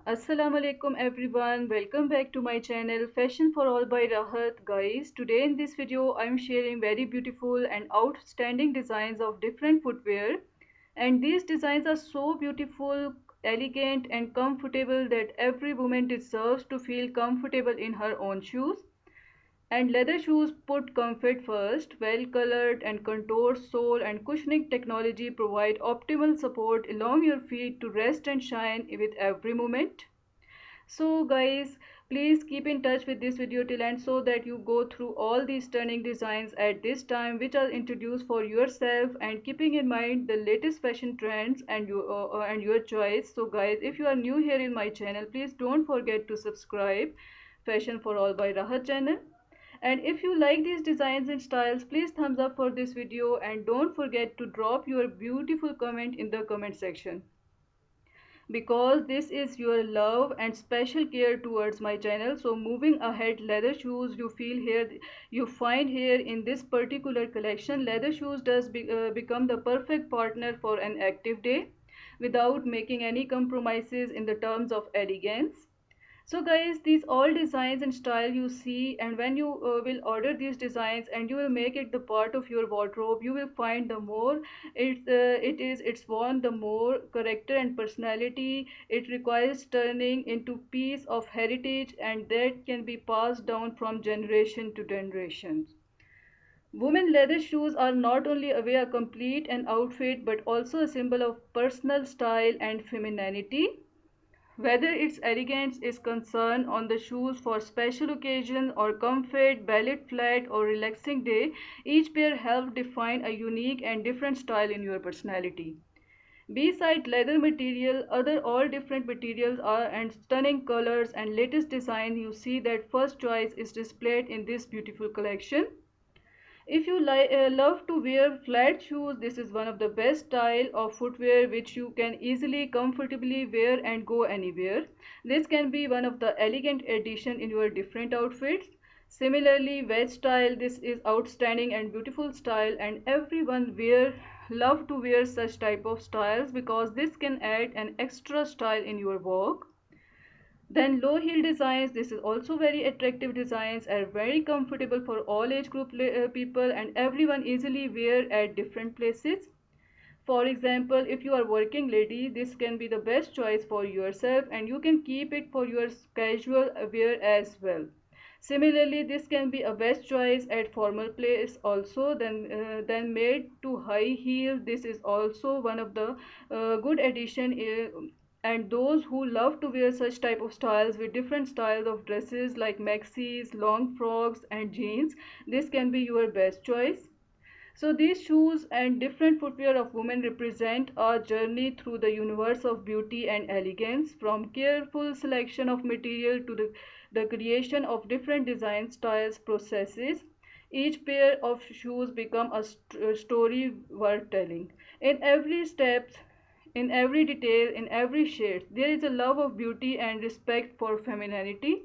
Assalamu alaikum everyone. Welcome back to my channel Fashion for All by Rahat. Guys, today in this video I'm sharing very beautiful and outstanding designs of different footwear, and these designs are so beautiful, elegant and comfortable that every woman deserves to feel comfortable in her own shoes. And leather shoes put comfort first. Well colored and contoured sole and cushioning technology provide optimal support along your feet to rest and shine with every movement. So guys, please keep in touch with this video till end so that you go through all these stunning designs at this time which are introduced for yourself, and keeping in mind the latest fashion trends and your choice. So guys, if you are new here in my channel, please don't forget to subscribe Fashion for All by Rahat channel. And if you like these designs and styles, please thumbs up for this video and don't forget to drop your beautiful comment in the comment section, because this is your love and special care towards my channel. So moving ahead, leather shoes you find here in this particular collection. Leather shoes become the perfect partner for an active day without making any compromises in the terms of elegance. So guys, these all designs and style you see, and when you will order these designs and you will make it the part of your wardrobe, you will find the more it's worn, the more character and personality it requires, turning into piece of heritage and that can be passed down from generation to generation. Women leather shoes are not only a way to complete an outfit but also a symbol of personal style and femininity. Whether its elegance is concerned on the shoes for special occasion or comfort, ballet flat or relaxing day, each pair helps define a unique and different style in your personality. Beside leather material, other all different materials are and stunning colors and latest design, you see that first choice is displayed in this beautiful collection. If you love to wear flat shoes, this is one of the best style of footwear which you can easily, comfortably wear and go anywhere. This can be one of the elegant addition in your different outfits. Similarly, wedge style, this is outstanding and beautiful style, and everyone love to wear such type of styles because this can add an extra style in your walk. Then low heel designs, this is also very attractive designs, are very comfortable for all age group people and everyone easily wear at different places. For example, if you are working lady, this can be the best choice for yourself and you can keep it for your casual wear as well. Similarly, this can be a best choice at formal place also. Then made to high heel, this is also one of the good addition, and those who love to wear such type of styles with different styles of dresses like maxis, long frocks and jeans, this can be your best choice. So these shoes and different footwear of women represent a journey through the universe of beauty and elegance, from careful selection of material to the creation of different design styles processes. Each pair of shoes become a story worth telling. In every step, in every detail, in every shade, there is a love of beauty and respect for femininity.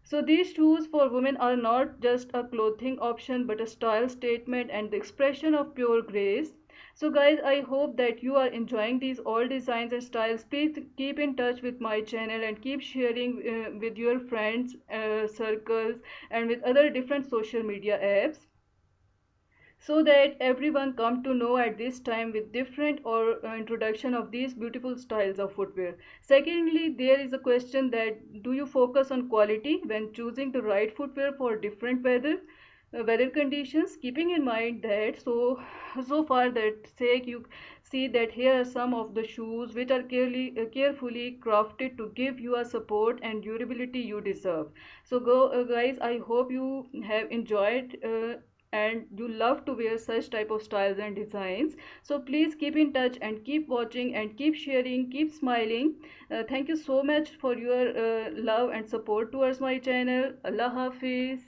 So these shoes for women are not just a clothing option but a style statement and the expression of pure grace. So guys, I hope that you are enjoying these all designs and styles. Please keep in touch with my channel and keep sharing with your friends, circles and with other different social media apps, so that everyone come to know at this time with different or introduction of these beautiful styles of footwear. Secondly, there is a question that do you focus on quality when choosing the right footwear for different weather conditions, keeping in mind that so far that sake you see that here are some of the shoes which are carefully crafted to give you a support and durability you deserve. So guys, I hope you have enjoyed and you love to wear such type of styles and designs. So please keep in touch and keep watching and keep sharing, keep smiling. Thank you so much for your love and support towards my channel. Allah Hafiz.